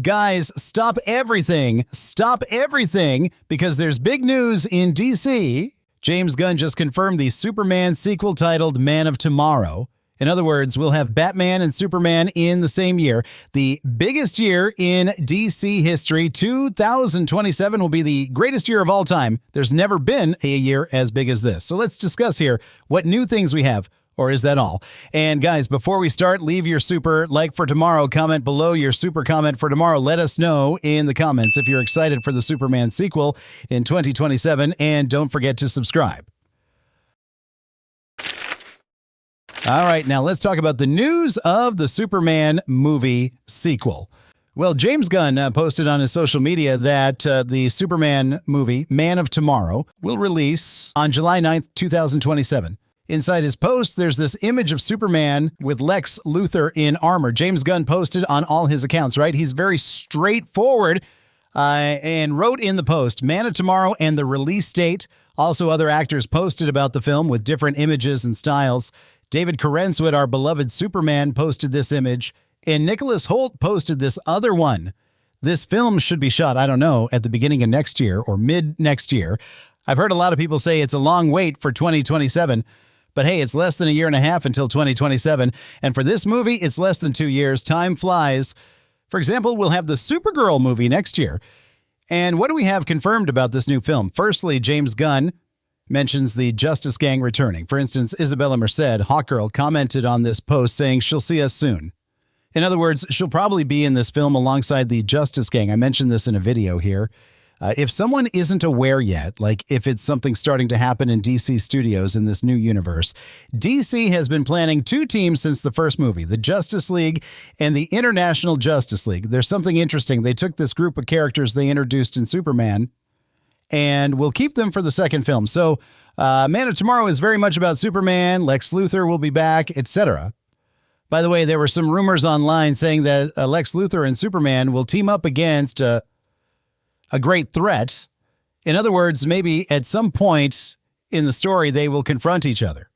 Guys, stop everything, because there's big news in DC. James Gunn just confirmed the Superman sequel titled Man of Tomorrow. In other words, we'll have Batman and Superman in the same year. The biggest year in DC history. 2027 will be the greatest year of all time. There's never been a year as big as this. So let's discuss here what new things we have. Or is that all? And guys, before we start, leave your super like for tomorrow. Comment below your super comment for tomorrow. Let us know in the comments if you're excited for the Superman sequel in 2027. And don't forget to subscribe. All right, now let's talk about the news of the Superman movie sequel. Well, James Gunn posted on his social media that the Superman movie, Man of Tomorrow, will release on July 9th, 2027. Inside his post, there's this image of Superman with Lex Luthor in armor. James Gunn posted on all his accounts, right? He's very straightforward and wrote in the post, Man of Tomorrow and the release date. Also, other actors posted about the film with different images and styles. David Corenswet, our beloved Superman, posted this image, and Nicholas Hoult posted this other one. This film should be shot, I don't know, at the beginning of next year or mid next year. I've heard a lot of people say it's a long wait for 2027. But hey, it's less than a year and a half until 2027. And for this movie, it's less than 2 years. Time flies. For example, we'll have the Supergirl movie next year. And what do we have confirmed about this new film? Firstly, James Gunn mentions the Justice Gang returning. For instance, Isabella Merced, Hawkgirl, commented on this post saying she'll see us soon. In other words, she'll probably be in this film alongside the Justice Gang. I mentioned this in a video here. If someone isn't aware yet, like if it's something starting to happen in DC Studios in this new universe, DC has been planning 2 teams since the first movie, the Justice League and the International Justice League. There's something interesting. They took this group of characters they introduced in Superman and will keep them for the second film. So Man of Tomorrow is very much about Superman, Lex Luthor will be back, etc. By the way, there were some rumors online saying that Lex Luthor and Superman will team up against a great threat. In other words, maybe at some point in the story, they will confront each other,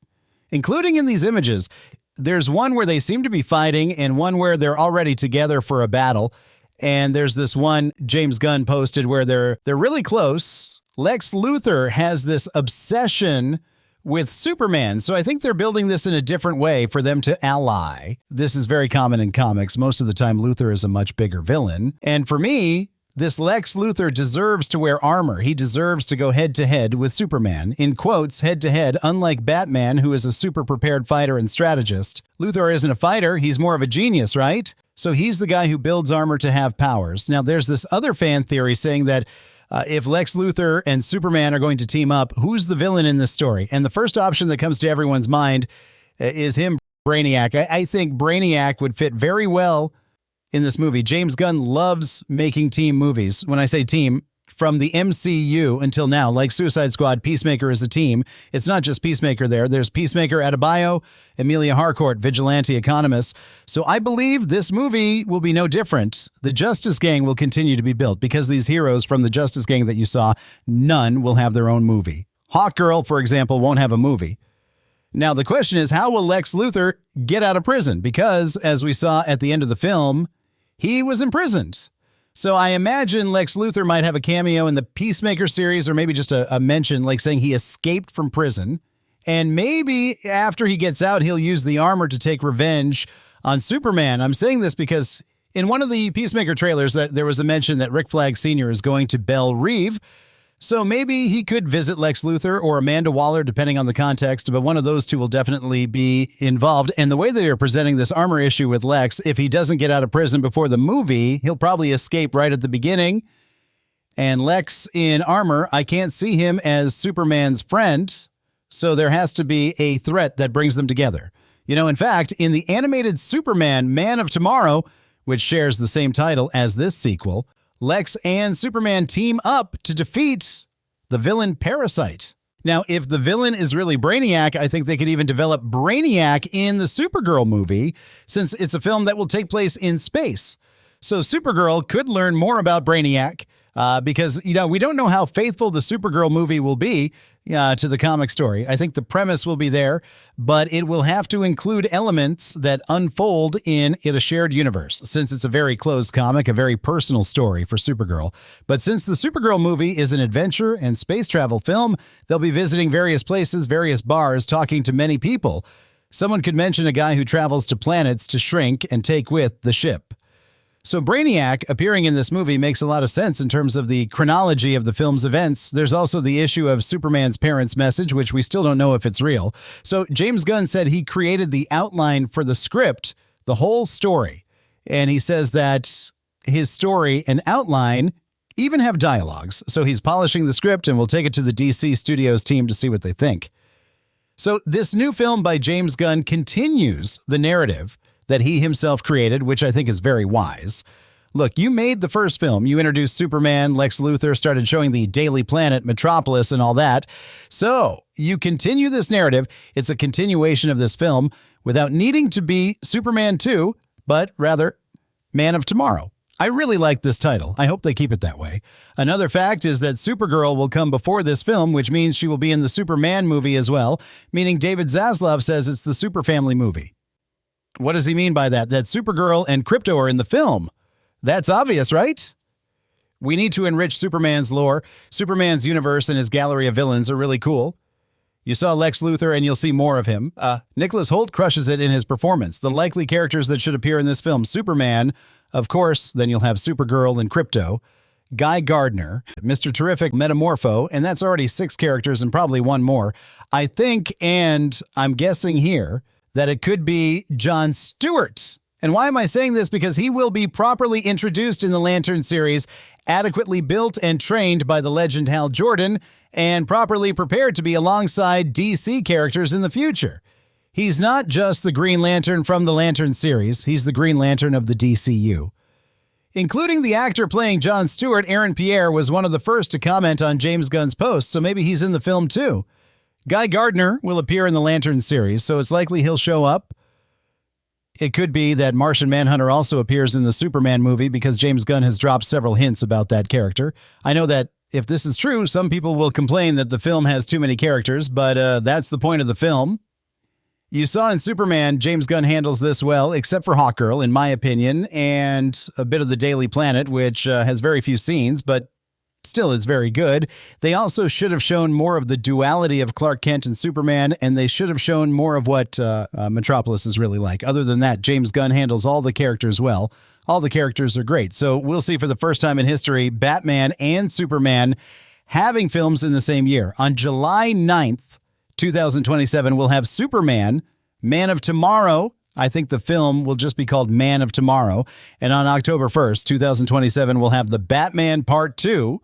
including in these images. There's one where they seem to be fighting and one where they're already together for a battle. And there's this one James Gunn posted where they're really close. Lex Luthor has this obsession with Superman. So I think they're building this in a different way for them to ally. This is very common in comics. Most of the time, Luthor is a much bigger villain. And for me, this Lex Luthor deserves to wear armor. He deserves to go head-to-head with Superman. In quotes, head-to-head, unlike Batman, who is a super prepared fighter and strategist. Luthor isn't a fighter. He's more of a genius, right? So he's the guy who builds armor to have powers. Now, there's this other fan theory saying that if Lex Luthor and Superman are going to team up, who's the villain in this story? And the first option that comes to everyone's mind is him, Brainiac. I think Brainiac would fit very well in this movie. James Gunn loves making team movies. When I say team, from the MCU until now, like Suicide Squad, Peacemaker is a team. It's not just Peacemaker there. There's Peacemaker, Adebayo, Emilia Harcourt, vigilante economist. So I believe this movie will be no different. The Justice Gang will continue to be built because these heroes from the Justice Gang that you saw, none will have their own movie. Hawkgirl, for example, won't have a movie. Now, the question is, how will Lex Luthor get out of prison? Because, as we saw at the end of the film, he was imprisoned. So I imagine Lex Luthor might have a cameo in the Peacemaker series, or maybe just a mention like saying he escaped from prison. And maybe after he gets out, he'll use the armor to take revenge on Superman. I'm saying this because in one of the Peacemaker trailers, there was a mention that Rick Flag Sr. is going to Belle Reve. So maybe he could visit Lex Luthor or Amanda Waller, depending on the context, but one of those two will definitely be involved. And the way they are presenting this armor issue with Lex, if he doesn't get out of prison before the movie, he'll probably escape right at the beginning. And Lex in armor, I can't see him as Superman's friend, so there has to be a threat that brings them together. You know, in fact, in the animated Superman, Man of Tomorrow, which shares the same title as this sequel, Lex and Superman team up to defeat the villain Parasite. Now, if the villain is really Brainiac, I think they could even develop Brainiac in the Supergirl movie, since it's a film that will take place in space. So Supergirl could learn more about Brainiac. because, we don't know how faithful the Supergirl movie will be to the comic story. I think the premise will be there, but it will have to include elements that unfold in a shared universe, since it's a very closed comic, a very personal story for Supergirl. But since the Supergirl movie is an adventure and space travel film, they'll be visiting various places, various bars, talking to many people. Someone could mention a guy who travels to planets to shrink and take with the ship. So Brainiac appearing in this movie makes a lot of sense in terms of the chronology of the film's events. There's also the issue of Superman's parents' message, which we still don't know if it's real. So James Gunn said he created the outline for the script, the whole story. And he says that his story and outline even have dialogues. So he's polishing the script and we'll take it to the DC Studios team to see what they think. So this new film by James Gunn continues the narrative that he himself created, which I think is very wise. Look, you made the first film. You introduced Superman, Lex Luthor, started showing the Daily Planet, Metropolis, and all that. So you continue this narrative. It's a continuation of this film without needing to be Superman 2, but rather Man of Tomorrow. I really like this title. I hope they keep it that way. Another fact is that Supergirl will come before this film, which means she will be in the Superman movie as well, meaning David Zaslav says it's the Super Family movie. What does he mean by that? That Supergirl and Krypto are in the film. That's obvious, right? We need to enrich Superman's lore. Superman's universe and his gallery of villains are really cool. You saw Lex Luthor and you'll see more of him. Nicholas Hoult crushes it in his performance. The likely characters that should appear in this film: Superman, of course, then you'll have Supergirl and Krypto, Guy Gardner, Mr. Terrific, Metamorpho, and that's already 6 characters and probably one more. I think, and I'm guessing here, that it could be John Stewart. And why am I saying this? Because he will be properly introduced in the Lantern series, adequately built and trained by the legend Hal Jordan, and properly prepared to be alongside DC characters in the future. He's not just the Green Lantern from the Lantern series, he's the Green Lantern of the DCU. Including the actor playing John Stewart, Aaron Pierre was one of the first to comment on James Gunn's post, so maybe he's in the film too. Guy Gardner will appear in the Lantern series, so it's likely he'll show up. It could be that Martian Manhunter also appears in the Superman movie because James Gunn has dropped several hints about that character. I know that if this is true, some people will complain that the film has too many characters, but that's the point of the film. You saw in Superman, James Gunn handles this well, except for Hawkgirl, in my opinion, and a bit of the Daily Planet, which has very few scenes, but still, it's very good. They also should have shown more of the duality of Clark Kent and Superman, and they should have shown more of what Metropolis is really like. Other than that, James Gunn handles all the characters well. All the characters are great. So we'll see for the first time in history, Batman and Superman having films in the same year. On July 9th, 2027, we'll have Superman, Man of Tomorrow. I think the film will just be called Man of Tomorrow. And on October 1st, 2027, we'll have the Batman Part 2.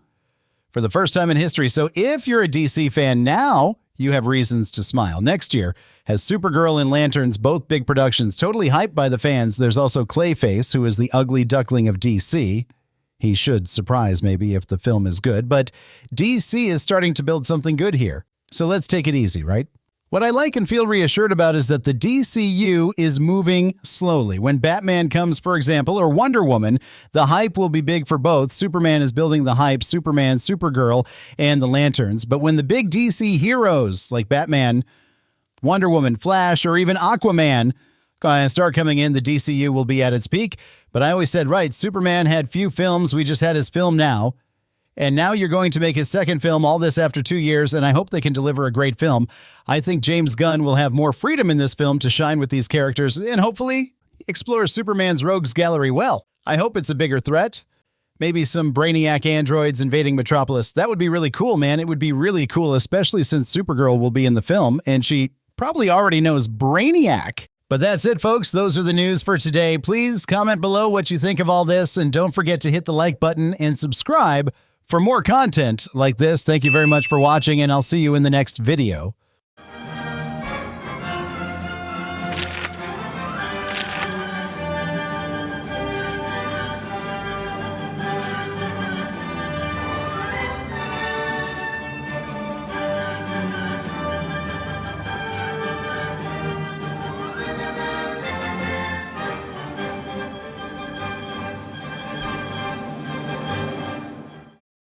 For the first time in history. So if you're a DC fan now, you have reasons to smile. Next year has Supergirl and Lanterns, both big productions, totally hyped by the fans. There's also Clayface, who is the ugly duckling of DC. He should surprise maybe if the film is good, but DC is starting to build something good here. So let's take it easy, right? What I like and feel reassured about is that the DCU is moving slowly. When Batman comes, for example, or Wonder Woman, the hype will be big for both. Superman is building the hype, Superman, Supergirl, and the Lanterns. But when the big DC heroes like Batman, Wonder Woman, Flash, or even Aquaman start coming in, the DCU will be at its peak. But I always said, right, Superman had few films. We just had his film now. And now you're going to make his second film, all this after 2 years, and I hope they can deliver a great film. I think James Gunn will have more freedom in this film to shine with these characters and hopefully explore Superman's rogues gallery well. I hope it's a bigger threat. Maybe some Brainiac androids invading Metropolis. That would be really cool, man. It would be really cool, especially since Supergirl will be in the film, and she probably already knows Brainiac. But that's it, folks. Those are the news for today. Please comment below what you think of all this, and don't forget to hit the like button and subscribe for more content like this. Thank you very much for watching, and I'll see you in the next video.